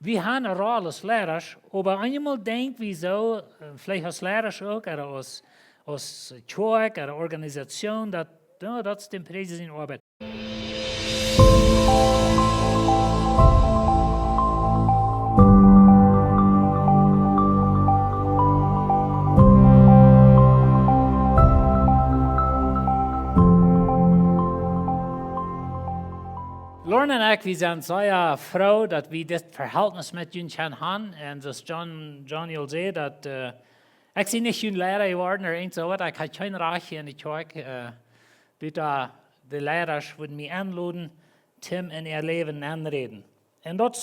wir haben eine Rolle als Lehrer, aber einmal denkt wir so, vielleicht als Lehrer auch, oder als Kjoakj, oder Organisation, dat is de prijs in Arbeit. Lorne en ik, we zijn zeer froh dat we dit verhältnis met jullie kunnen hebben. En zoals John al zei, dat ik zie niet jullie leraar geworden, er eens zo wat. Ik had geen recht in de kerk. De leraars willen mij aanladen, Tim in ihr leven aanreden. En dat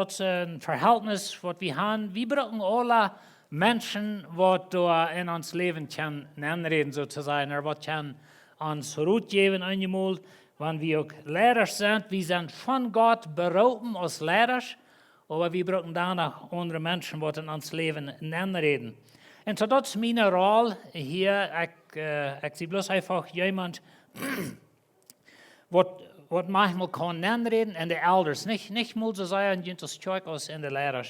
is een verhältnis wat we hebben. We brauchen alle mensen wat door in ons leven kunnen aanreden, sozusagen. Er wat kan ons roet geven, eenmaal. Wenn wir auch Lehrer sind, wir sind von Gott berufen als Lehrer, aber wir brauchen danach andere Menschen, die in uns Leben reden. Und so das ist meine Rolle hier. Ich sehe bloß einfach jemand, was manchmal kann reden, und die Elders. Nicht mal so sehr in das Kjoakj als in der Lehrer.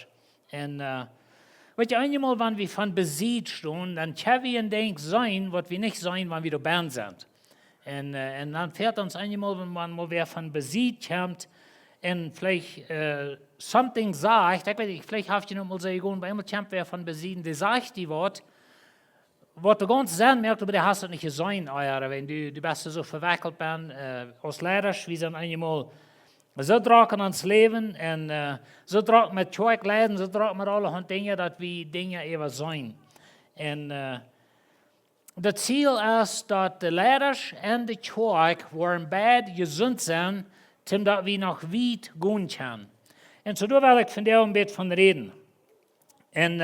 Und weißt du, einmal, wenn wir von Besitz stehen, dann können wir ein Ding sein, was wir nicht sein, wenn wir da Band sind. Und dann fährt uns einmal, wenn man mal wer von Besitz kommt und vielleicht something sagt, ich weiß nicht, vielleicht habt ihr noch mal sagen, bei einmal kommt wer von Besitz, der sagt die Wort, was du ganz sehr merkst, aber der hast du nicht gesehen, wenn du bist so verwickelt bist, als Lehrer, wir sind einmal so draken ans Leben und so draken mit Kjoakj leiden, so draken mit alle Dinge, dass wir Dinge eben sein. Und das Ziel ist, dass die Lehrer und die Kjoakj waren beide gesund sind, damit wir noch weit gehen können. Und so will ich von dir ein bisschen von reden. Und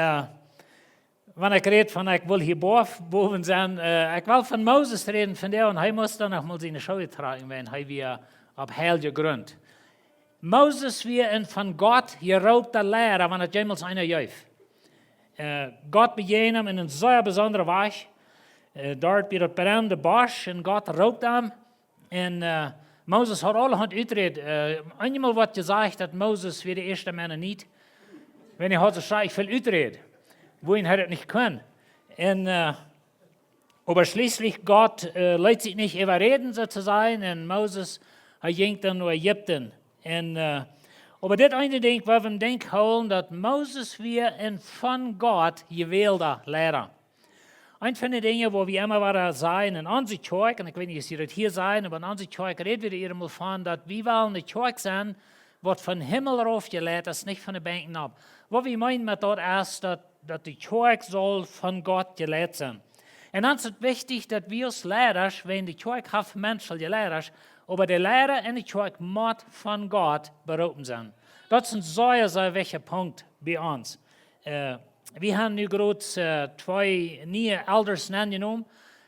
wenn ich rede von, ich will hier boven sein, ich will von Moses reden von dir, und er muss dann noch mal seine Schuhe tragen, wenn er wieder auf heilige Grund. Moses wird von Gott geraubter Lehrer, wenn er jemals einer jäuft. Gott begegnet ihm in een sehr besonderen Weg. Dort bij dat berühmte Bosch en God roopt hem. En Moses had alle hand uitgereed. Eenmaal wordt gezegd dat Moses weer de eerste man niet. Wanneer had gezegd, ik wil uitreden. Wohin had het niet kunnen. En aber schließlich Gott lässt sich nicht überreden, sozusagen. Und Moses, ging dann nach Ägypten. Aber das eine Ding, was wir denken holen, dass Moses wir ein von Gott gewählter Lehrer. Ein von den Dingen, wo wir immer wieder sagen, in unserer Kjoakj, und ich weiß nicht, ob Sie das hier sagen, aber in unserer Kjoakj reden wir immer von, dass wir wollen eine Kjoakj sein, was von Himmel raufgelegt ist, nicht von den Bänken ab. Was wir meinen mit das ist, dass die Kjoakj soll von Gott gelehrt sein. Und dann ist es wichtig, dass wir als Lehrer, wenn die Kjoakj hat Menschen Lehrer, aber die Lehrer in der Kjoakj muss von Gott berufen sein. Das ist ein sehr wichtiger Punkt bei uns. Wir haben nu gerade zwei neue Elders angenommen.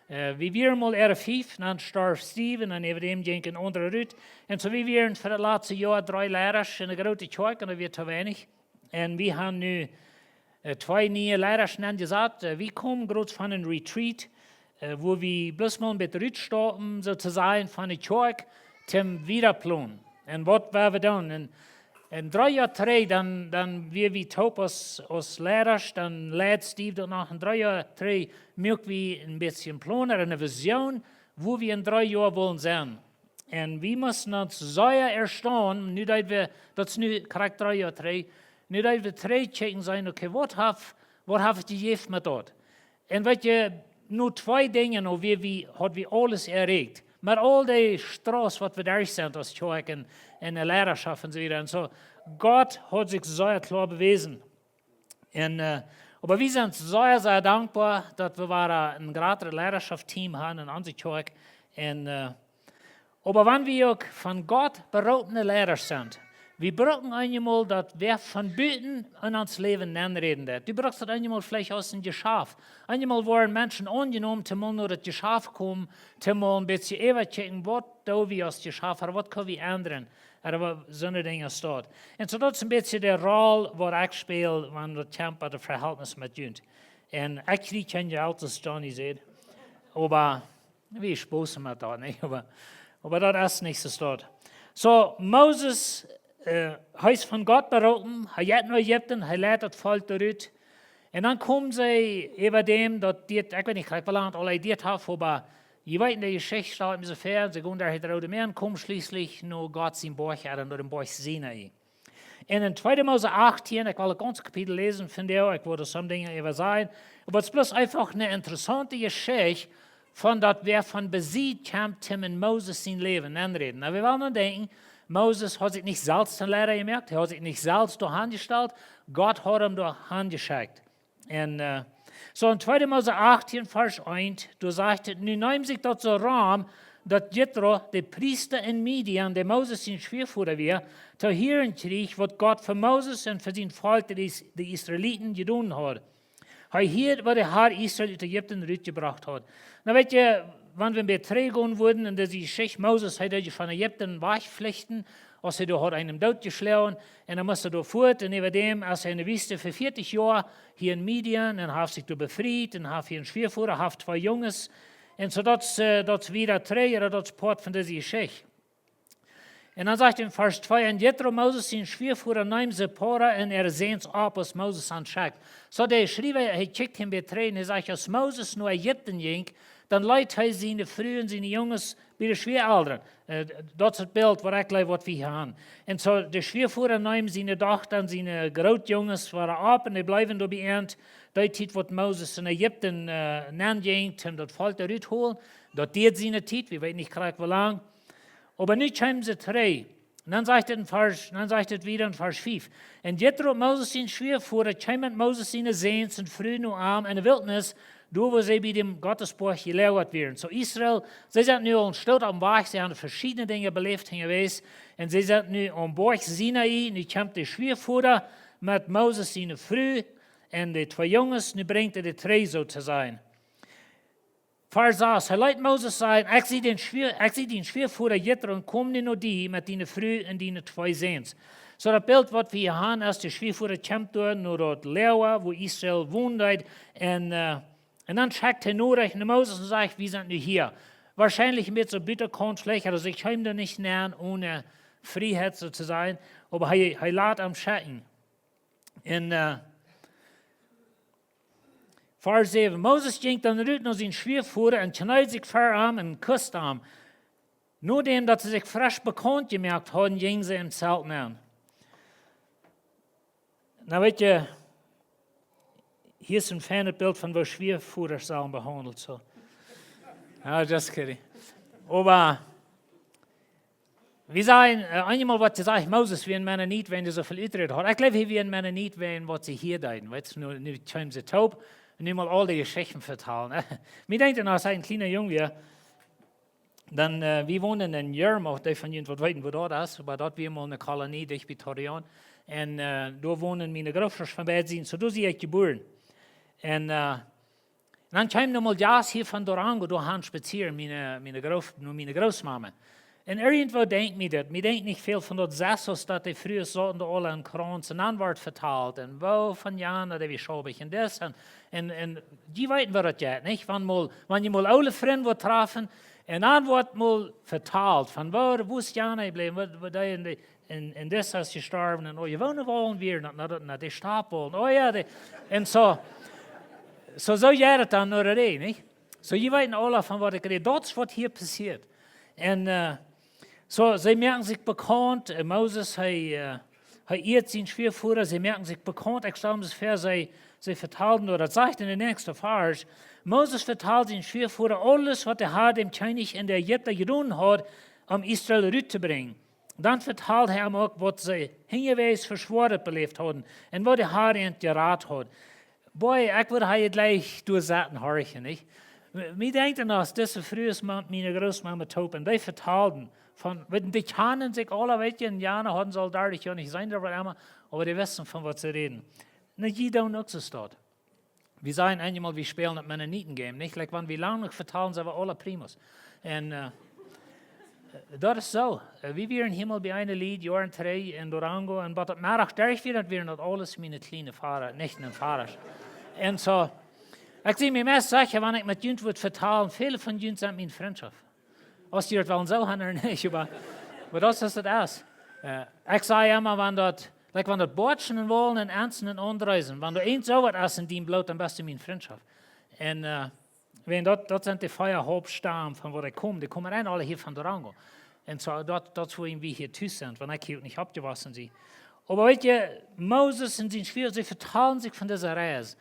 Wir waren mal 5, dann starb Steve und dann neben dem ging ein anderer Rut. Und so wir waren für das letzte Jahr 3 Lehrer in der großen Kjoakj und das wird zu wenig. Und wir haben nu 2 neue Lehrer angesagt. Wir kommen gerade von einem Retreat, wo wir bloß mal mit Rut stoppen, sozusagen von der Kjoakj zum Wiederplan. Und was werden wir tun? En 3 jaar terug, dan weer we top als leiders, dan leidt Steve dat nog. En 3 jaar terug maken we een beetje een plan, een vision, wo we in 3 jaar willen zijn. En we moeten ons zeer erstaan, nu dat we, dat is nu correct 3 jaar terug, nu dat we terugchecken zijn, oké, wat heeft je gegeven met dat? En weet je, nu 2 dingen, nou hadden we alles erreicht. Maar al die straat wat we daar zijn als Kjoakj en de leiderschap en zo weer. En zo, Gott hat sich sehr klar bewiesen. Aber wir sind sehr dankbaar dass wir ein gratis Leidenschaftsteam haben in unserer Kjoakj. Aber wenn wir auch von Gott berufene Lehrer sind, wir brauchen einmal, dass wer von Büten in uns Leben reden wird. Du brauchst das einmal vielleicht aus dem Geschäft. Einmal waren Menschen angenommen, zum mal nur das Geschäft kommen, zum mal ein bisschen überchecken, was da wir aus dem Geschäft haben, was können wir ändern. Aber so eine Dinge steht. Und so das ist ein bisschen die Rolle, die ich spiele, wenn wir kämpfen, das Verhältnis mit Jund. Und ich kriege kein Geld, das Johnny sagt. Aber wir spaßen mit das nicht. Aber das ist nicht so steht. So, Moses Huis van God beroepen, hij heeft naar Egypten, hij leidt het volk eruit. En dan komen ze over dem, dat dit, ik weet niet gelijk, hoe lang het al dit heeft, maar je weet in de Geschichte staat met z'n ver, ze gaan daar het Rode Meer en komen schließlich naar God zijn borg uit en naar de borg Sinai. En in 2 Mose 18, ik wil het ganze Kapitel lezen van jou, ik wilde sommige dingen over zeggen, aber het is bloß einfach een interessante Geschichte van dat wer van bezit komt in Moses zijn leven aanreden. Nou, we willen dan denken, Moses hat sich nicht selbst zum Lehrer gemerkt, er hat sich nicht selbst durch Hand gestellt, Gott hat ihm durch Hand geschickt. Und so in 2 Mose 18, Vers 1, du sagst, nu neemt sich dat so Raum, dat Jethro, der Priester in Midian, der Moses sein Schwiegervater war, zu hören kriegt, was Gott für Moses und für sein Volk, die Israeliten, getan hat. Hij hield wat de Herr Israël uit Egypten uitgebracht had. Nou weet je, wanneer we betregen worden en deze Geschichte, Moses had je van Egypten wegvluchten, als hij door einem dood geslagen en dan moest hij door voort en over dem, als hij in de wüste voor 40 jaar hier in Midian en heeft zich door bevrijd en heeft hier een schwiegervader, heeft 2 jongens en zo dat is weer 3 jaar, dat is part van deze Geschichte. En dan zegt in vers 2, en Jethro Moses zijn schwiegervader neemt Zipporah en seens op als Moses aanschickt. Zo de schrijver, hij kijkt hem betreden, hij zegt, als Moses naar Egypten ging, dan leidt hij zijn vrouwen en zijn jongens bij de schwiegerouderen. Dat is het beeld waar ik wat we gaan. En zo de schwiegervader neemt zijn dochter en zijn grootjongens waren op en die blijven door bij eind. Dat tijd wat Moses in Egypten nanging en dat volk eruit holen. Dat deed zijn tijd, we weten niet graag hoe lang. Aber nu komen ze 3. En dan zegt het wieder in vers 5. En Jethro Moses zijn schwiegervader, kwam met Moses zijn zeens en vrouwen nu aan in de wildernis, door waar ze bij dem Gottesborg gelehrt werden. So Israël, ze zijn nu al stil am Weg, ze hebben verschillende dingen beleefd geweest. En ze zijn nu am Borg Sinai, nu komt de schwiegervader met Moses zijn vrouw en de 2 jongens, nu brengt hij de 3 zo te zijn. Vers 6, hij laat Moses zeggen, ik zie den schwiegervader Jethro en kom nu naar die met die vrouw en die 2 zeens. So dat beeld wat we hier hebben, als de schwiegervader komt door naar dat Läwen, waar Israël woonde, en dan schickt hij nodig naar Moses en zegt, wir sind nu hier. Wahrscheinlich ein bisschen bitterkornschlecht, also ich komme da nicht näher, ohne Freiheit so zu sein, aber hij laat am schicken. En Vers 7, Moses ging dann uit naar zijn schwiegervader en knuit zich ver aan en kust hem. Nadat dat ze zich frisch bekend gemerkt hadden, gingen ze im Zelt aan. Nou weet je, hier is een fijn beeld van waar schwiegervaders zijn behandeld. So. No, just kidding. Aber wir sagen, einmal, was sie sagt, Moses, wie ein Mann nicht, wenn er so viel Utrecht hat. Ich glaube, wie ein Mann nicht, wenn was sie hier deuten. Weißt du, nu kommen sie taub und nu mal all die Geschichten vertellen. Mir denkt, als ein kleiner Junge, dann, wir wohnen in Jörm, die von Ihnen wissen, wo das ist, aber dort wir mal eine Kolonie durch Victorian. Und da wohnen meine Großeltern von beiden, so da sind ich geboren. Und dann kam noch mal das hier von Durango, da haben spazieren, meine Großmama. Und irgendwo denkt mir das, mir denkt nicht viel von dort Sessos, dass die früher so da alle einen Kranz und Antwort verteilt. Und wo von Jana, der wie schobig und das. Und die weiten wir das jetzt, nicht? Wenn ihr mal alle Freunde treffen, eine Antwort mal verteilt, von wo ist Jana geblieben, wo die in das ist gestorben, und oh, je wonen wollen wir, nach die Stapel, oh ja, und so geht es dann nur nicht? So, je weten alle von was ich rede, das ist, was hier passiert. Und so, sie merken sich bekannt, Moses, er irrt sein Schwiegervater, sie merken sich bekannt, ich glaube, das Vers, sie verteilen, oder das sagt in der nächsten Vers, Moses verteilt sein Schwiegervater alles, was der Herr dem König in der Ägypter getan hat, um Israel rüberzubringen. Dann verteilt er ihm auch, was sie hingewiesen verschworen belebt haben und was der Herr ihnen geraten hat. Boy, ich würde hier gleich durchsatten horchen, nicht? Mir denkt an das, diese frühe meine Großmama taub, und die vertalten, die kennen sich alle, weißt du, in Jahren hatten soldatig ja nicht sein, aber die wissen, von was sie reden. Nicht jeder und auch so dort. Wir sagen einmal, wir spielen das Mennoniten-Game, nicht? Like, wenn wir lange noch vertalen, sind wir alle Primus. Und das ist so. Wir waren Himmel bei einem Lied, Jahren 3 in Durango, und was das Marach durch wird, wir das alles meine kleinen Fahrer, nicht ein Fahrer. Und so, ich sehe mir meist sicher, wenn ich mit Jünt würde vertalen, viele von Jünt sind meine Freundschaft. Als die das wollen so haben oder nicht, aber das ist das. Ich sage immer, wenn das Bordschen wollen und Ernsten und Anreisen, wenn du eins so was essen, die Blut, dann bist du meine Freundschaft. Und wenn das sind die Feuerhauptstamm, von wo die kommen rein alle hier von Durango. Und so, das wo wir hier tüß sind, wenn ich hier nicht abgewaschen sie. Aber weißt du, Moses und sein Schwieger, sie vertalen sich von dieser Reise.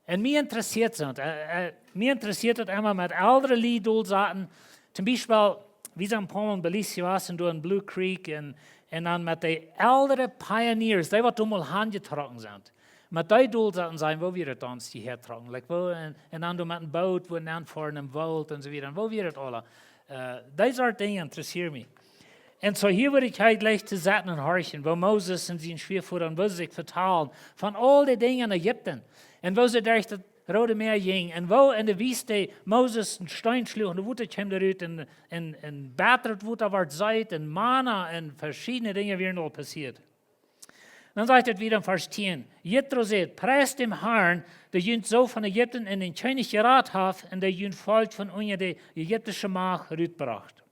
Und mir interessiert es immer mit älteren Liedulsaten, zum Beispiel, wie sie ein paar Mal in Belize waren, durch Blue Creek, und dann mit den älteren Pioneers, die damals handgetragen sind. Mit den Dulsaten sein, wo wir das uns die hertragen. Like und dann mit einem Boot, wo dann fahren im Wald und so weiter, wo wir das alle. Diese Dinge interessieren mich. Und so hier würde ich halt gleich zu Seiten und horchen, wo Moses und seinen Schwiegerführer, wo sie sich vertalen von all den Dingen in Ägypten. Und wo sie durch das Rote Meer gingen. Und wo in der Wüste Moses einen Stein schlug und der Wutter kam daraus und Batert Wutter war Zeit und Mana und verschiedene Dinge wären noch passiert. Dann sagt es wieder in Vers 10. Jethro sagt, preis dem Herrn, der jünt so von Ägypten in den König gerat hat und der jünt Volk von unter die ägyptische Macht rütbracht.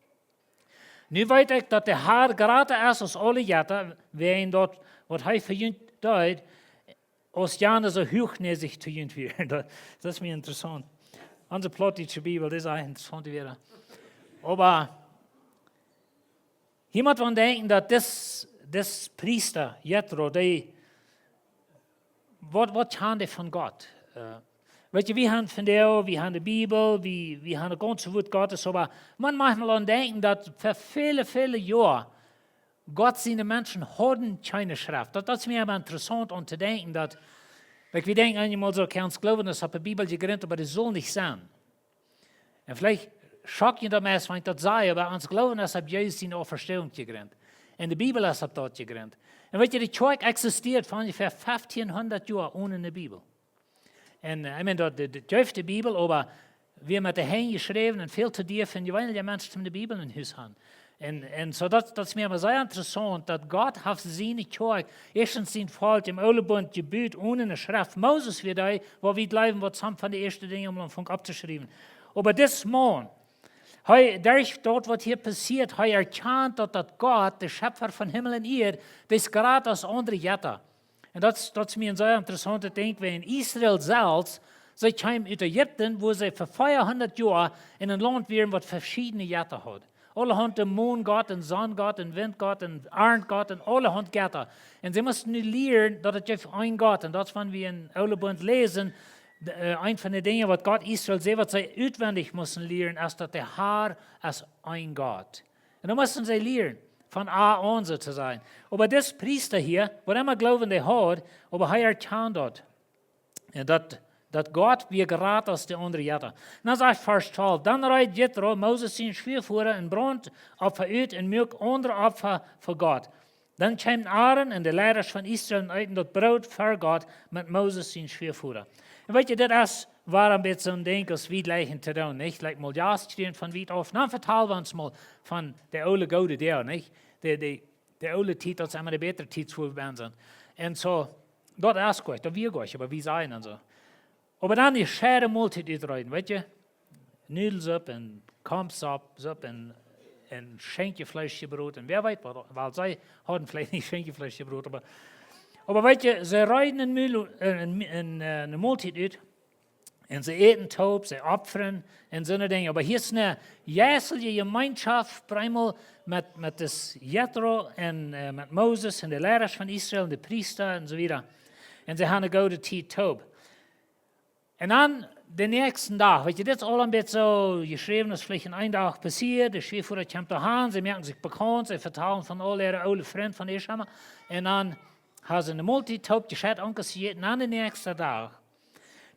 Nu weet ik dat de Herr gerade ist als alle Jätter, wen dort, was hij verjünt deed, als Jana so hochnäsig zu jünt werden. Das ist mir interessant. Unsere plottische Bibel, das ist auch interessant wieder. Aber jemand von denken, dass das Priester, Jethro, was kann der von Gott? Weet je, wir haben von der, wir haben die Bibel, wir haben das ganze Wort Gottes, aber man mag mal an denken, dass für viele, viele Jahre Gott seine Menschen hatten keine Schrift. Das ist mir aber interessant, um zu denken, dass, wir denken einmal so, kannst glauben, dass die Bibel gegründet, aber das soll nicht sein. Und vielleicht schockt ihr das, wenn ich das sage, aber uns glauben, dass Jesus seine Auferstehung gegründet. Und die Bibel ist dort gegründet. Und weet je, die Kjoakj existiert von ungefähr 1500 Jahren ohne eine Bibel. En ich meine, die dürfte Bibel, aber wir mit der Hand geschrieben und viel zu dir von die Menschen von der Bibel in Haus haben. Und so das ist mir aber sehr interessant, dass Gott hat seine Kjoakj, erstens sein Volk im Alten Bund gebüht ohne eine Schrift. Moses wird da, wo wir bleiben, was haben von den ersten Dingen, um Anfang abzuschreiben. Aber das Mann, durch dort, was hier passiert, er erkannt, dass Gott, der Schöpfer von Himmel und Erde, das gerade als andere Jätter. Und das ist mir ein sehr interessanter Ding, wenn Israel selbst, sie kamen aus Ägypten, wo sie für 400 Jahre in ein Land waren, was verschiedene Jätter hat. Alle haben den Mondgott, den Sonngott, den Windgott, den Arndgott, und alle haben Götter. Und sie mussten nur lernen, dass es gibt ein Gott. Und das, wenn wir in Alten Bund lesen, ein von den Dingen, was Gott Israel sagt, was sie auswendig müssen lernen, ist, dass der Herr ist ein Gott. Und da müssen sie lernen, von A an so zu sein. Aber das Priester hier, was immer glauben der hat, aber er erkannt dort, dass Gott wie gerade als der andere Jätter. Dann sagt Vers 12, dann reiht Jethro, Moses sein Schwiegerführer, ein Brandopfer aus und mögt andere Opfer für Gott. Dann kamen Aaron und die Leiter von Israel und eiten das Brot für Gott mit Moses sein Schwiegerführer. Und weißt du, das war ein bisschen so ein Ding, als wie gleich zu tun, nicht? Like mal ja stehen von weit auf. Dann vertalen wir uns mal von der Ole Gode der, nicht? Der Ole Tiet, das ist immer der bessere Tiet, wo wir sind. Und so, dort ist gut, da wir gut, aber wie sein und so. Aber dann die schwere Multitude rein, weißt du? Nudelsuppe und Kampfsuppe und Schenkefleischgebrot und wer weiß, weil sie hatten vielleicht nicht Schenkefleischgebrot, aber weißt du, sie reiten in eine Multitude und sie eten Taub, sie opfern und so eine Dinge. Aber hier ist eine jährliche Gemeinschaft, einmal mit das Jethro und mit Moses und den Lehrern von Israel und den Priester und so weiter. Und sie haben eine gute Zeit Taub. Und dann den nächsten Tag, weißt du, das ist all ein bisschen so geschrieben, dass vielleicht in einem Tag passiert, der Schwiegerführer kommt daheim, sie merken sich bekannt, sie vertrauen von all ihren alten Freunden von Eschammer. Und dann haben sie eine Multitaub gescheit angesiedelt, und dann den nächsten Tag.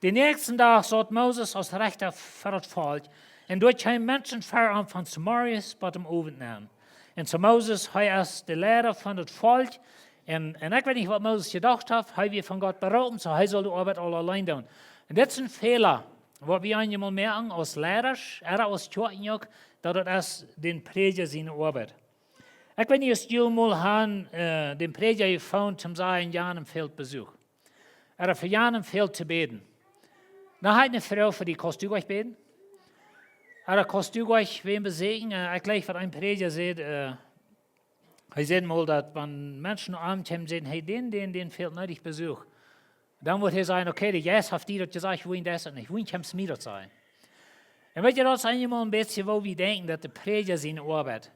Den nächsten Tag sagt Moses als Rechter für das Volk, und dort kamen Menschen von Samarias bei dem Abend an. Und so Moses, er ist der Lehrer von das Volk, und ich weiß nicht, was Moses gedacht hat, er wird von Gott beraten, so er soll die Arbeit alle allein tun. Und das ist ein Fehler, was wir einmal merken als Lehrer, als Kjoakj, dass das den Prediger seine Arbeit. Ich weiß nicht, ob mal den Prediger gefunden zum sagen, Jan im Feld Besuch. Er hat für Jan im Feld zu beten. Dann hat eine Frau für die kannst du euch beten. Er kannst du euch wen besegen. Ich gleich, was ein Prediger sagt, Hij zei mal, dat wenn Menschen abends hem zeggen, hey, den fehlt nötig Besuch. Dann wird er sagen, okay, die Gäste hat die das gesagt, ich will das nicht, ich will nicht mir das sein. Und weet je, dat is eenmaal een beetje wat we denken, dat de prediger zijn arbeid.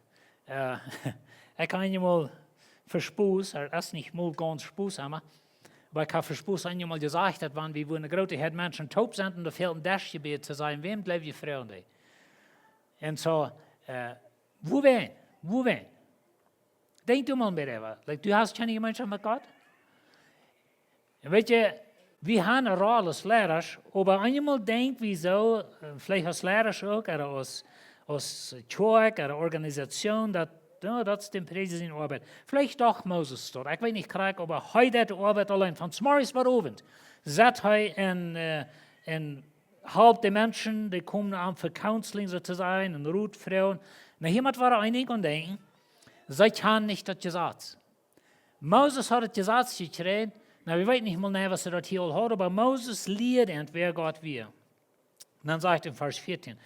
Ik kan eenmaal verspoes, is niet mal ganz spoes, maar ik heb verspoes eenmaal gezegd, dat wanneer we een grote heer mensen taub zijn, en er fehlt een dashgebed te zijn, wem blijf je vrienden? En zo, wo wen? Denk du mal een beetje, like, du hast keine Gemeinschaft mit Gott? En weet je, wir haben eine Rolle als Lehrer, aber einmal denken wir so, vielleicht als Lehrer auch, oder als Kjoakj, oder Organisation, dat ist dem Prediger in Arbeit. Vielleicht doch Moses dort. Ich weiß nicht, aber heute hat die Arbeit allein von morgens bis abend. Zet hij en halb die Menschen, die kommen aan voor counseling sozusagen, en Rutvrouwen. Na, jemand war einig und denken, sie kann nicht das Gesetz. Moses hat das Gesetz gekriegt. Nou, we weten niet meer was dat hier al had, maar Moses leerde wer Gott wir. En dan zegt in vers 14,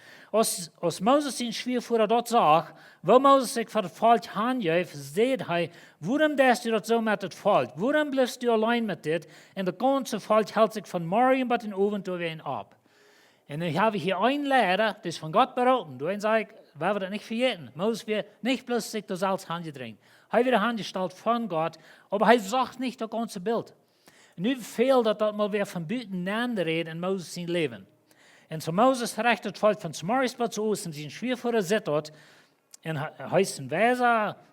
als Moses in schwer voor dat zag, wo Moses zich voor het volk handgeeft, zei hij, waarom deed je dat zo met het volk? Waarom blijft je alleen met dit? En de ganze volk houdt zich van morgen tot in avond doorheen op. En dan hebben we hier een leider, die is van God beroten. Toen zei ik, we hebben dat niet vergeten. Moses weer niet bloß zich door zelfs handgedringt. Hij werd handgesteld van God, maar hij zag niet dat ganze beeld. Nu fehlt dat mal weer van buitenander reden in Moses zijn leven. En zo Moses recht het volk van s'morgens tot aus en zijn schwervoerder zit dort. En hij is een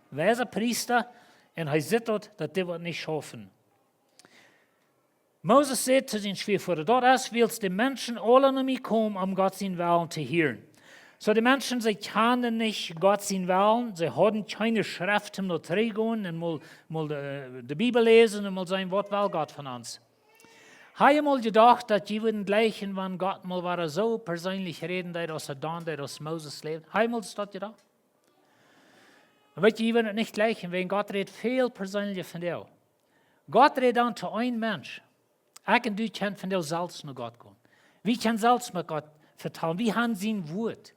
wijze priester. En hij zit dort, dat dit wordt niet schaffen. Moses zegt zu zijn schwervoerder, dort is wills de mensen alle naar mij komen om God zijn willen te horen. So die Menschen, sie kennen nicht Gott sein Willen, sie haben keine Schrift, um zu reingehen und mal die Bibel lesen und mal sagen, was will Gott von uns. Habe ich mal gedacht, dass die würden gleichen, wenn Gott mal war so persönlich reden, dass dann, dass Moses lebt. Habe ich mal das gedacht? Weißt du, die würden nicht gleichen, weil Gott redet viel persönlicher von dir. Gott redet dann zu einem Mensch. Ich und du können von dir selbst nach Gott gehen. Wir können selbst mit Gott vertrauen. Wir haben sein Wort.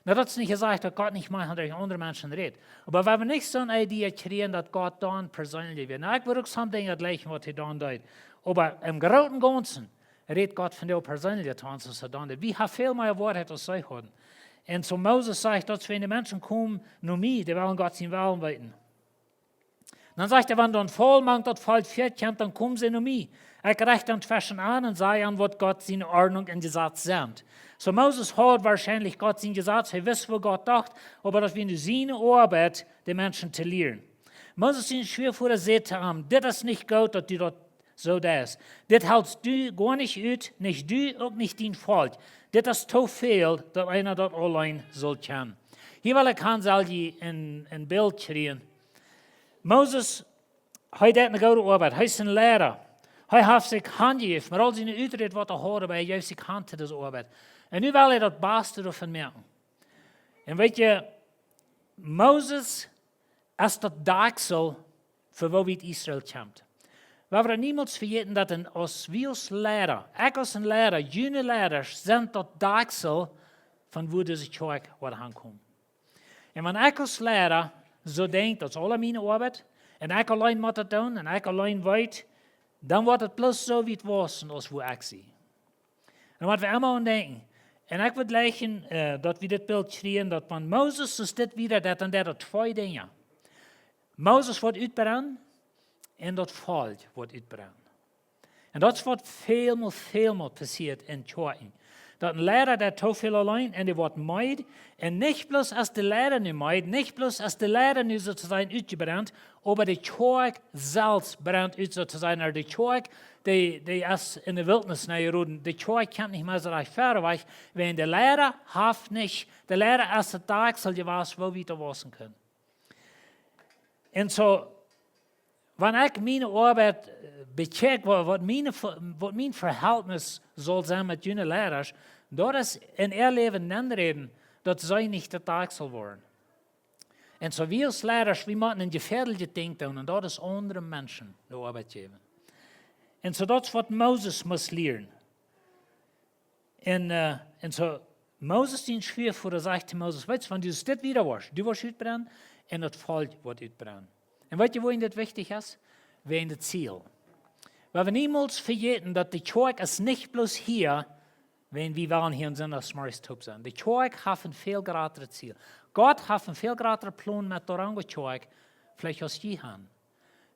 Na, dat is niet gezegd dat God niet mag durch andere Menschen redet. Aber wenn wir nicht so eine Idee kriegen, dass Gott dann persönlich wird. Na, ich würde auch so Dinge gleichen, was er dann tut. Aber im Großen und Ganzen redet Gott von dir persönlich, was er dann tut. Wir haben viel mehr Wahrheit als sie haben. Und so Moses sagt, dass wenn die Menschen kommen, nur mir, die wollen Gott sein Willen weiten. Dann sagt er, wenn dann Vollmacht das Volk fährt, dann kommen sie nur mir. Ich reiche dann zwischen an und sage an, was Gott seine Ordnung und Gesetz sind. So Moses hat wahrscheinlich Gott sein Gesetz, er weiß, was Gott dacht, aber das wäre seine Arbeit, die Menschen zu lehren. Moses ist schwer vor der Seite an, das ist nicht gut, dass du das so das. Das hältst du gar nicht aus, nicht du, auch nicht dein Volk. Das ist zu viel, dass einer das allein soll können. Hier will ich ein Bild kriegen. Moses, hij deed een goede arbeid. Hij is een leraar. Hij heeft zich handgegeven. Maar als hij nu uitredt wat hij hoort, hij geeft zich hand te deze arbeid. En nu wil hij dat beste ervan merken. En weet je, Moses is dat daagsel voor wat we uit Israël komt. We hebben niemals vergeten dat als leraar, ik als een leraar, jonge leraars, zijn dat daagsel van waar deze kerk wordt aankomen. En wanneer ik als leraar zo denkt, dat is alle mijn arbeid, en ik alleen moet het doen, en ik alleen weet, dan wordt het plus zo wie het was, als hoe ik zie. En wat we allemaal aan denken, en ik wil leggen dat we dit beeld krijgen, dat van Moses is dit weer dat en dat twee dingen. Moses wordt uitbrand, en dat volk wordt uitbrand. En dat is wat veelmaal passiert in Kjoakj. Dat een leraar dat te veel alleen en die wordt meid. En niet bloß als de leraar nu meid, niet bloß als de leraar nu sozusagen uitgebrannt, aber de Kjoakj zelfs brandt uit sozusagen. Er de Kjoakj, die is in de wildnis naar Jeroen. De Kjoakj kan niet meer zo recht ver weg, wenn de leraar heeft niet, de leraar is het daagsel gewas, wo we te wassen kunnen. En zo, wanneer ik mijn arbeid bekijk, wat mijn verhältnis zal zijn met junge leraars, dat is in ihr leven nenreden, dat zij niet de taak zal worden. En zo wie als leraars, we moeten een gefährliche ding doen, en dat is andere mensen de arbeid geven. En zo dat is wat Moses moest leren. En zo, Moses die schwer voor de zegt Moses, weet je, wanneer du dit wieder was, du was uitbranden, en het volk wordt uitbranden. Und weißt du, wohin das wichtig ist? Wegen das Ziel. Weil wir niemals vergessen, dass die Kjoakj ist nicht bloß hier, wenn wir waren hier in Sonntagsmorgenstub sind. Die Kjoakj hat ein viel größeres Ziel. Gott hat einen viel größeren Plan mit der Kjoakj, vielleicht als je haben.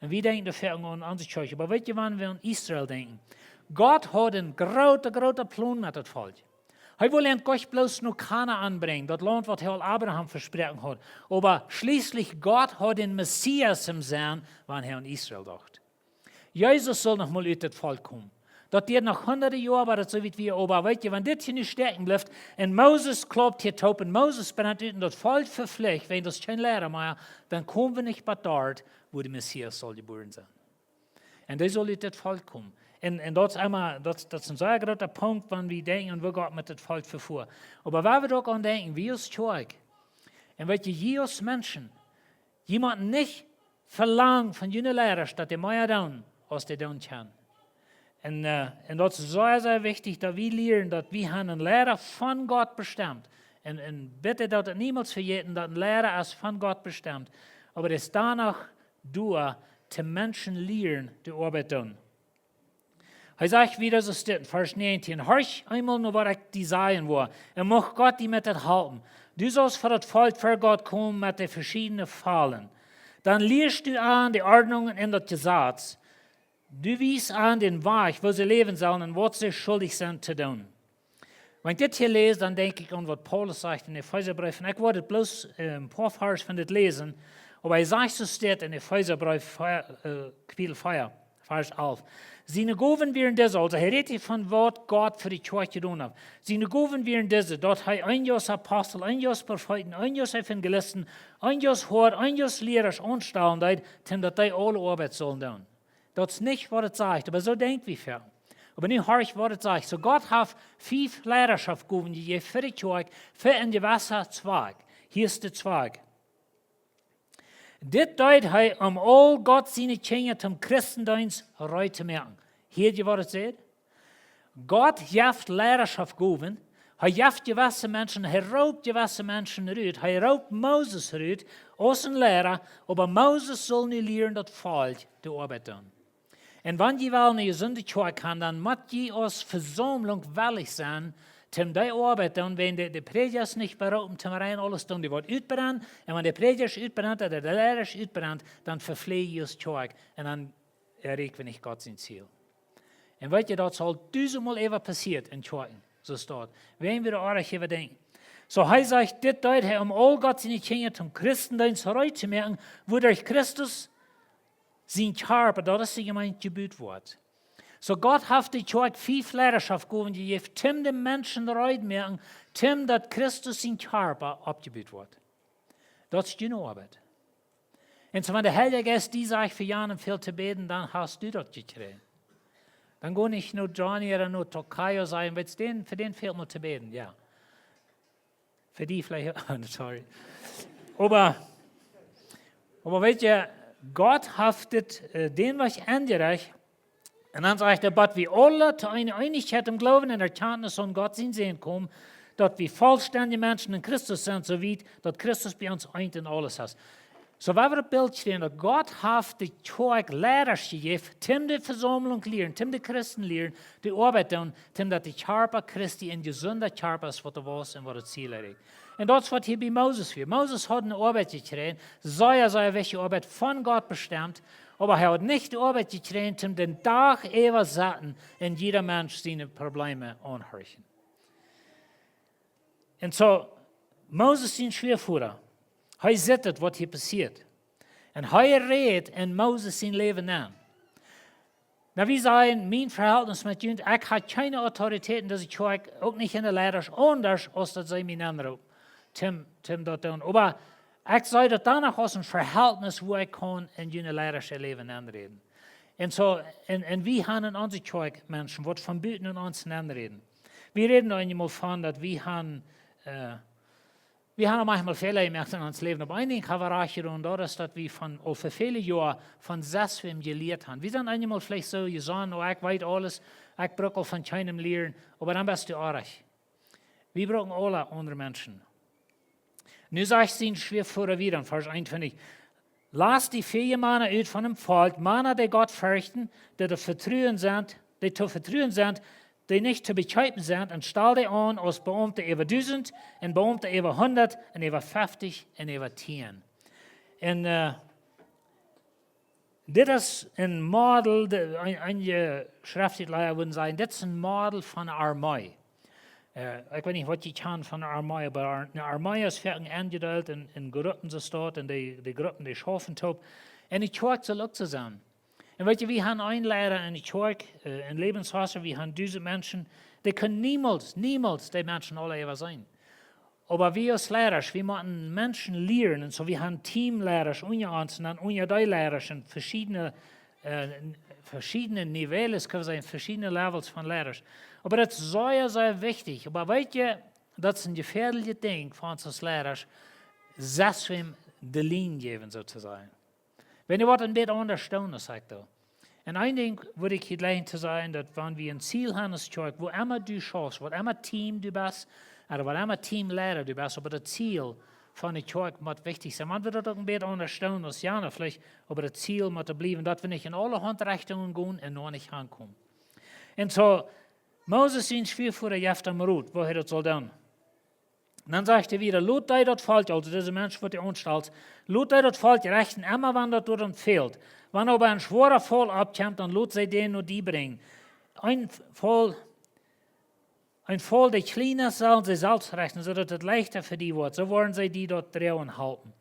Und wir denken dafür an unsere Kirche. Aber weißt du, wenn wir an Israel denken? Gott hat einen großen Plan mit dem Volk. Er will Gott bloß nur keiner anbringen, das Land, was Herr Abraham versprochen hat. Aber schließlich Gott hat den Messias im Sinn, wenn er an Israel dacht. Jesus soll noch mal aus das Volk kommen. Das geht noch hunderte Jahre, aber das so wie wir. Aber weißt du, wenn das hier nicht stecken bleibt, und Moses klopft hier taub, und Moses brennt ut, und das Volk verpflichtet, wenn das kein Lehrer mehr, dann kommen wir nicht bei dort, wo der Messias soll geboren sein. Und der soll aus das Volk kommen. Und das ist ein sehr großer Punkt, wenn wir denken, wo Gott mit dem Volk verfuhr. Aber wenn wir doch an denken, wie ist Kjoakj? Und weil je als Menschen, jemand nicht verlangt von jenen Lehrern, dass die mehr tun, als die tun können. Und das ist sehr, sehr wichtig, dass wir lernen, dass wir einen Lehrer von Gott bestimmt. Und bitte, dass wir niemals vergessen, dass ein Lehrer ist von Gott bestimmt. Aber es danach durch die Menschen lernen, die Arbeit tun. Er sagt wieder so steht in Vers 19, horch einmal nur, was ich dir sagen will, und mach Gott die mit das halten. Du sollst vor das Volk vor Gott kommen mit den verschiedenen Fallen. Dann liest du an die Ordnungen in das Gesetz. Du wies an den Weg, wo sie leben sollen und was sie schuldig sind zu tun. Wenn ich das hier lese, dann denke ich an, was Paulus sagt in Epheserbrief. Und ich wollte bloß ein paar Vers von das lesen, aber er sagt, so steht in Epheserbrief, Kapitel 4, Vers 11. Synagogen wären diese, also er redet von was Gott für die Kjoakj getan hat. Synagogen wären diese, dort hat ein Jahr Apostel, ein Jahr Propheten, ein Jahr Evangelisten, ein Jahr Hort, ein Jahr Lehrer Anstellung, denn dass die alle Arbeit sollen tun. Das ist nicht, was es sagt, aber so denkt wir viel. Aber nicht horch, was es sagt. So Gott hat 5 Lehrerschaft gegeben, für die Kjoakj, für einen gewissen Zweig. Hier ist der Zweig. Dit deed hij all Gott seine Kinder zum Christendienst reu zu merken. Hier je wat het zegt? Gott heeft Lehrerschaft gegeben. Hij heeft gewisse Menschen, hij raubt gewisse Menschen uit. Hij raubt Moses uit als een leraar. Aber Moses soll nicht lernen, das Volk die Arbeit tun. Und wenn je wel naar je zonde Kjoakj kan, dann moet je als Versammlung willig sein, zum die Arbeit tun, wenn die Prediger nicht berauben, zum rein alles tun, die wird uitbrennt. Und wenn der Prediger ist uitbrennt oder der Lehrer ist uitbrennt, dann verfliegt je als Kjoakj. Und dann erreichen wir nicht Gott sein Ziel. Und weißt du, das soll tausendmal even passiert in Kjoakj, so steht. Wenn wir da auch even denken. So hij sagt, dit deed hij all Gott seine Kinder zum Christendienst heranzumerken, wodurch Christus sein Körper, das ist die Gemeinde Gebot wird. So Gott hat die Kjoakj 5 Lehrerschaft gegeben, die heeft Tim den Menschen merken, Tim, dass Christus sein Körper abgebaut wird. Das ist die Arbeit. Und so wenn der Heilige Geist die sagt, für Jan viel zu beten, dann hast du das gekriegt. Dann go nicht nur Johnny oder nur Tokayo sein, für den fehlt mir zu beten, ja. Für die vielleicht, sorry. Aber weißt du, Gott hat den was angereicht. Und dann sagt er, dass wir alle zu einer Einigkeit im Glauben und Erkenntnis von Gott sehen kommen, dass wir vollständige Menschen in Christus sind, so wie dass Christus bei uns eint in alles ist. So wenn wir das Bild stehen, dass Gott hat die Kjoakj Lehrerschaft gegeben, zum die Versammlung lehren, zum die Christen lehren, die Arbeit tun, zum dass die Körper Christi ein gesunder Körper ist, was er was und was das Ziel erreicht. Und das wird hier bei Moses für. Moses hat eine Arbeit gekriegt, sehr welche Arbeit von Gott bestimmt, aber er hat nicht die Arbeit gekriegt, um den Tag ewig satten und jeder Mensch seine Probleme anhören. Und so, Moses ist ein Schwerführer. Er sieht, was hier passiert. Und er redet in Moses sein Leben an. Na, wie sagen, mein Verhältnis mit Jünd, ich habe keine Autoritäten, dass ich auch nicht in der Lehre anders, als dass sie mich anrufen. Tim dort tun. Aber ich sage das danach aus einem Verhältnis, wo ich kann in Jünd Lehrersche Leben anreden. Und so, und wir haben unsere Kjoakj-Menschen, die von Büten und uns anreden. Wir reden einmal von, dass wir haben manchmal Fehler gemacht in uns Leben, aber eigentlich haben wir und das ist, dass wir für viele Jahre von Sesswem gelehrt haben. Wir sind einmal vielleicht so gesagt, oh, ich weiß alles, ich brauche von keinem lernen, aber dann bist du auch. Wir brauchen alle andere Menschen. Nu sagt sie schwer vor wieder, in Vers 21. laat die 4 mannen uit van hem Falt, mannen die God fürchten, die te vertrouwen zijn, die nicht zu bekämpfen sind, und stell die an als Beamte über 1000 und Beamte über 100 und über 50 und über 10. Und dit is een model, einige schriftgeleerden würden sagen, dit is een model van een armee. Ik weet niet wat je kan van een armee, maar een armee is vaak aangedeeld in groepen zo staat, en die groepen die schaffen op. En die kerk zal ook zo zijn. En weet je, we gaan einleiden in die kerk, in Läwens, we gaan 1000 mensen, die kunnen niemals die mensen alle even zijn. Aber wir als Lehrer, wir müssen Menschen lernen, so wir haben Teamlehrer unter uns und unter die Lehrer in verschiedene Nivels, kann man sagen, verschiedene Levels von Lehrern. Aber das ist sehr, sehr wichtig. Aber weißt du, das ist ein gefährliches Ding von uns als Lehrer, selbst wenn die Linie geben, sozusagen. Wenn ihr was ein bisschen understanden, sagt er. Und ein Ding würde ich hier gleich zu sagen, dass wenn wir ein Ziel haben als Kirche, wo immer du schaust, wo immer Team du bist, oder was immer Teamlehrer du bist, aber das Ziel von der Kirche muss wichtig sein. Man wird das auch ein bisschen unterstellen als Jana vielleicht, aber das Ziel muss bleiben, dass wir nicht in alle Handrichtungen gehen und noch nicht ankommen. Und so, Moses sind schwer vor der Jeft am Rut, wo er das soll tun. Und dann sagt er wieder, laut dir das Falt, also dieser Mensch wird die Anstalt, laut dir das Falt rechten, immer wenn das dort fehlt. Wenn aber ein schwerer Fall abkommt, dann laut sie den nur die bringen. Ein Fall, der kleiner soll sie selbst rechnen, sodass es leichter für die wird. So wollen sie die dort drehen halten.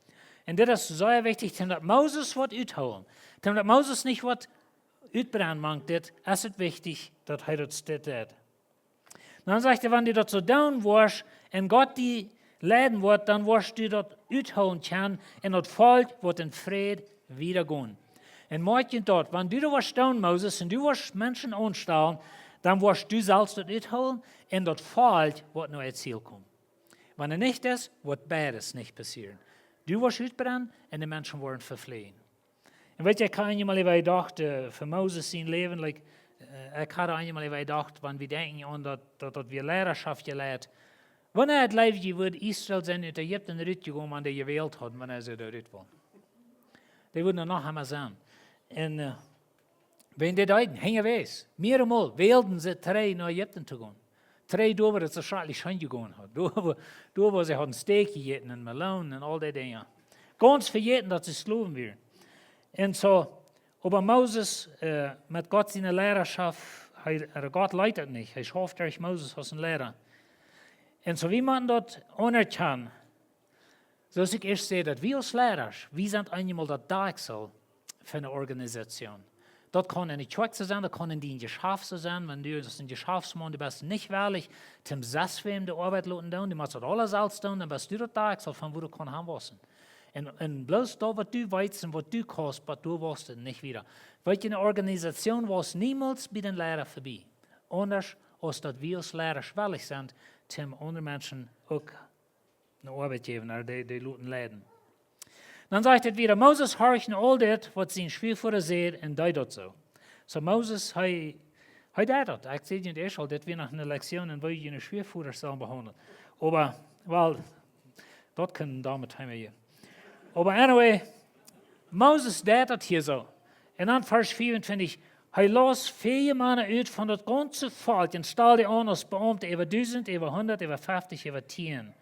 Und das ist sehr wichtig, dass Moses was uitholen. Damit Moses nicht was uitbrennen mag, ist es wichtig, dass er das tut. Dann sagt er, wenn du das so down wirst und Gott die leiden wird, dann wirst du das uitholen können und das Volk wird in Frieden wieder gehen. Und morgen dort, wenn du da was down, Moses, und du wirst Menschen anstellen, dann wirst du selbst das uitholen und das Volk wird noch ein Ziel kommen. Wenn er nicht ist, wird beides nicht passieren. Du wirst uitbrennen und die Menschen werden verfliehen. Und weet je, ik had eenmaal even gedacht, voor Moses zijn leven, ik had eenmaal even gedacht, wanneer we denken aan dat we leiderschap geleerd. Wanneer het leven wordt Israël zijn uit Egypte uitgegaan, wanneer die gewählt hadden, wanneer ze eruit waren. Die würden noch einmal sein. Und wenn die Deutschen hängen weiß, mehrmals wählten sie 3 nach Ägypten zu gehen. 3 da, wo es so schrecklich schön gegangen hat. Da, wo sie hatten Steak gegessen und Melonen und all die Dinge. Ganz vergessen, dass sie Slowen wären. Und so, aber Moses, mit Gott seine Lehrerschaft, Gott leitet nicht. Er schafft durch Moses als ein Lehrer. Und so wie man das anerkennen, so ich erst sehe, dass wir als Lehrer, wir sind einmal das Dachsel für eine Organisation. Das kann in die Kirche sein, das kann in die Geschäft sein, wenn du das in Geschäftsmann, du bist nicht wirklich zum Sesswem die Arbeit lassen, du musst das alles selbst tun, dann bist du das Dachsel, von wo du kannst haben. Und bloß da, was du weißt und was du kannst, was du weißt, nicht wieder. Weil in der Organisation war es niemals bei den Lehrern vorbei. Anders als dass wir als Lehrer schwellig sind, zum anderen Menschen auch eine Arbeit geben, die Leute leiden. Dann sagt er wieder, Moses horchen all das, was sein Schwiegervater sieht, und der dort so. So Moses, er das. Ich sehe nicht erst, dass wir nach einer Lektion und wir eine Schwiegervater sollen behandeln. Aber, weil, das können damit haben wir. Aber anyway, Moses deed dat hier so. Und dann Vers 24, hij las 4 mannen uit van het ganze Volk en stelde aan als Beamte über 1000, über 100, über 50, über 10.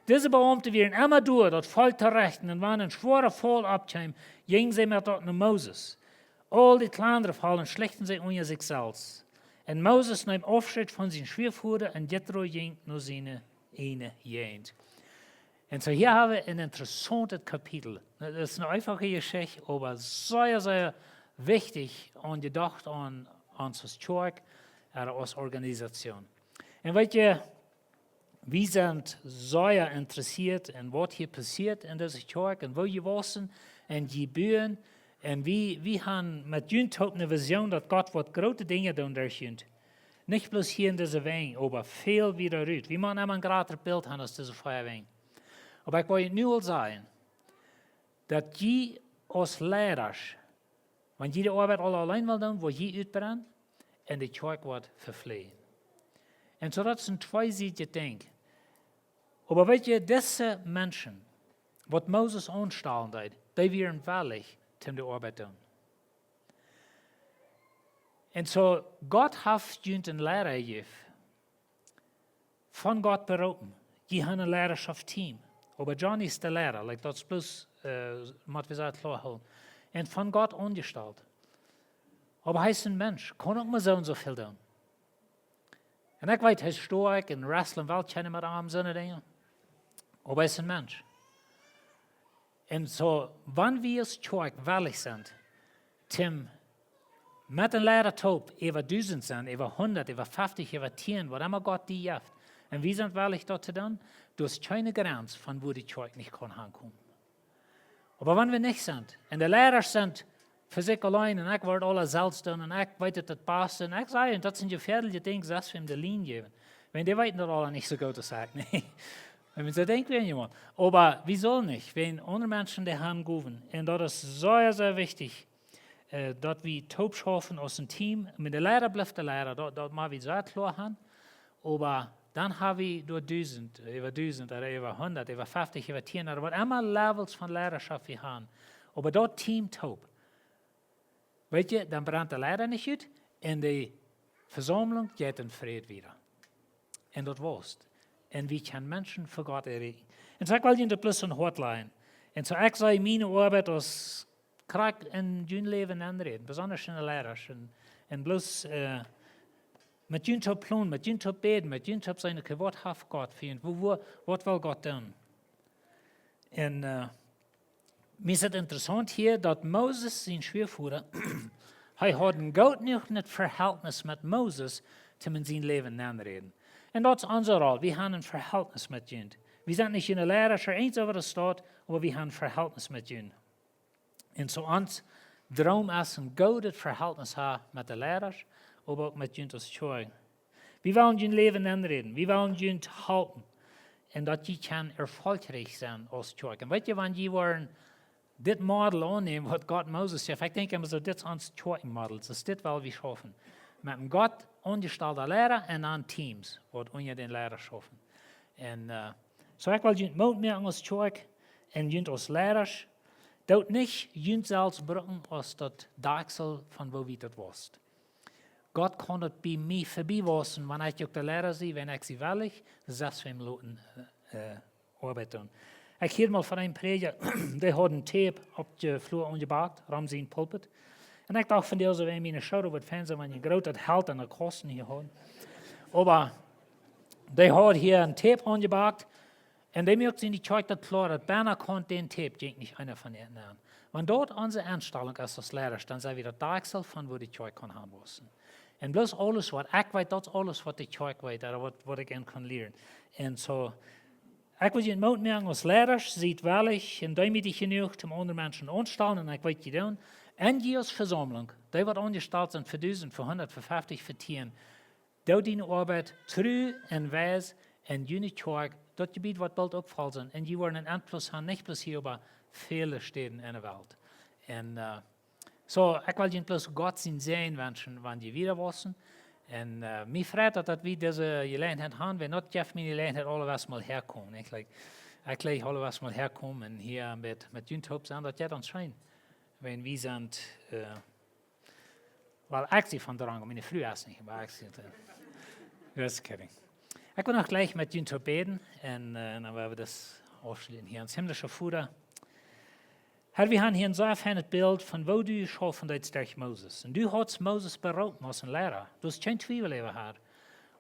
Diese Beamte waren immer durch, das Volk zu rechten, und wenn ein schwerer Fall abkam, gingen sie mit dort nach Moses. All die kleineren Fallen schlechten sie unter sich selbst. Und Moses nahm Abschied von seinem Schwiegervater und Jethro ging nach seiner Gegend. Und so hier haben wir ein interessantes Kapitel. Das ist eine einfache Geschichte, aber sehr, sehr wichtig und gedacht an uns als Kirche oder als Organisation. Und weißt du, wir sind sehr interessiert in was hier passiert in dieser Kirche und wo wir wissen und die Bühnen. Und wir haben mit Jünt eine Vision, dass Gott wird große Dinge tun durch Jünt. Nicht bloß hier in dieser Weng, aber viel wieder rührt. Wir müssen immer ein größeres Bild haben als diese Feuerweng. Aber ich wollte nur sagen, dass je als Lehrer, wenn je die Arbeit alle allein will tun, wo je uitbrennt, und die Kirche wird verfliehen. Und so das sind zweiseitige Dinge. Aber weißt du, diese Menschen, was Moses anstellen hat, die wären willig, die Arbeit doen. En so, Gott heeft junt een leraar gegeven. Van God beroepen. Je hebt een leraarschapsteam. Aber John is de leraar, like dat is plus, moet we dat klaarhouden. En van God ongesteld. Aber hij is een mens, kan ook maar zo en zoveel doen. En ik weet, hij is sterk en wrestelen wel kennen met armen en dingen. Aber hij is een mens. En zo, wanneer we als kerk willig zijn, Tim, met een leerertoop, over 1000 zijn, over 100, over 50, over 10, wat immer Gott die heeft. En wie zijn willig dat te doen? Du hast keine Grenze, von wo die kerk nicht kann ankommen. Aber wenn wir nicht sind, und die Lehrer sind für sich allein, und ich werde alles selbst tun, und ich weiß das passt, und ich sage, das sind gefährliche Dinge, dass wir ihm die Linie geben. Wenn die weiten das alle nicht so gut sagen, nee. Wenn so denkt, wenn jemand. Aber wie soll nicht, wenn andere Menschen die Hand geben, und das ist sehr, sehr wichtig, dass wir taub schaffen aus dem Team, mit der Lehrer bleibt der Lehrer, dort mal wir sehr klar haben, aber dann haben wir durch 1000, über 1000, oder über 100, über 50, über 10, oder was immer Levels von Lehrerschaft wir haben. Aber dort Team taub. Weet je, dann brennt der Lehrer nicht uit, und die Versammlung geht in Frieden wieder. Und das war's. Und wir können Menschen für Gott erreichen. Und so will ich in der Plus und Hotline. Und so ich sage, meine Arbeit als Krack in dein Leben anreden, besonders in der Lehrer. Und bloß, mit jün te plan, met jün te beden, met jün te zijn, wat heeft God voor je? Wat wil God doen? En mir ist es interessant hier, dass Moses, sein Schwiegervater, hij had een goed nog het Verhältnis mit Moses, zum in sein Leben anreden. Und das ist unsere Rolle. Wir haben ein Verhältnis mit jün. Wir sind nicht in der Lehrerschaft eins über das Staat, aber wir haben ein Verhältnis mit jün. Und so uns Traum ist ein gutes Verhältnis haben mit der Lehrerschaft, aber auch mit jün als Kerk. Wir wollen jün Leben anreden. Wir wollen jün halten. Und dass die kann erfolgreich sein als Kerk. Und weißt du, wenn die wollen, dit Model annehmen, was Gott Moses sagt, ich denke immer so, das ist uns Kerkenmodel. Das ist das, was wir schaffen. Mit einem Gott angestellter Lehrer und an Teams, was wir den Lehrer schaffen. Und so ich will jün Mut merken als Kerk und jün als Lehrer. Dort nicht jün selbst brücken als das Dachsel, von wo wir das warst. Gott kann das bei mir vorbeiwassen, wenn ich auch der Lehrer sehe, wenn ich sie willig, 6 Minuten Arbeit tun. Ich hield mal von einem Prediger, der hat ein Tape auf der Flur angebracht, ram sie in Pulpit. Und ich dachte von dir, so wenn meine Schauder wird Fernsehen, wenn ich groß das Halt an der Kosten hier hat. Aber der hat hier ein Tape angebracht, und der merkt in die Kirche das klar, dass Berner kann den Tape, denkt nicht einer von ihnen an. Wenn dort unsere Einstellung ist als Lehrer, dann sei wieder Dachsel von wo die Kirche kann haben müssen. Und bloß alles, was ich weiß, das ist alles, was die Kirche weiß, oder was ich gerne kann lernen. Und so, ich will jeden Mut merken als Lehrer, sieht wellig, und damit ich genug zum anderen Menschen anstellen, und ich weiß, die tun. Und die als Versammlung, die wird angestellt sind für 1000, für 100, für 50, für 10. Die die Arbeit treu und weise und jene Kirche, das Gebiet wird bald abfallen sind. Und die wollen einen Einfluss haben, nicht bloß hier, aber viele Städten in der Welt. Und so, ich will Ihnen bloß Gott sehen wünschen, wenn die wieder wissen. Und mich freut, dass wir diese Gelegenheit haben. Wenn nicht, Jeff, meine Gelegenheit, alle was mal herkommen. Ich gleich alle was mal herkommen und hier mit YouTube sind, das geht uns schön. Wenn wir sind, weil ich sie von der Rang, meine Früh ist nicht, aber ich sie, just kidding. Ich will noch gleich mit YouTube beten und dann werden wir das aufschließen hier ins himmlische Vater. Herr, wir haben hier ein sehr feines Bild von wo du geschaffen hast durch Moses. Und du hast Moses berufen als ein Lehrer. Du hast kein Zweifel über ihn.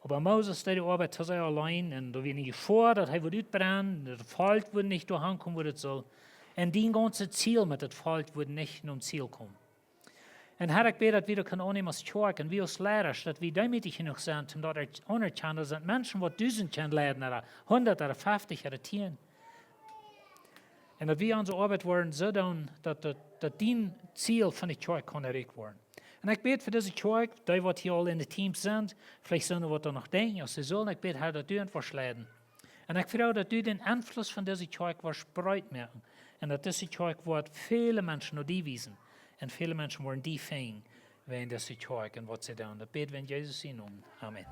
Aber Moses, der arbeitet zu sehr allein und da wird nicht vor, dass er wird utbrennen, das Falt wird nicht durchkommen, wo das soll. Und die ganze Ziel mit dem Falt wird nicht zum Ziel kommen. Und Herr, ich bete, dass wir das annehmen als Kerk und wir als Lehrer, dass wir demütig genug sind, um dort anerkennen, dass Menschen, die 1000 können leiden, oder 100 oder 50 oder 10. Und dass wir unsere Arbeit wollen, so tun, dass die Ziel von der Kerk kann erreicht werden. Und ich bete für diese Kerk, die, die hier alle in den Teams sind, vielleicht sind sie, da noch denken, als sie sollen, ich bete, Herr, dass du etwas leiden. Und ich vertraue, dass du den Einfluss von dieser Kerk wirst breit merken. Und dass diese Kerk wird viele Menschen noch die wiesen. Und viele Menschen wollen die finden, wenn diese Kerk und was sie tun. Ich bete, wenn Jesus sie nun. Amen.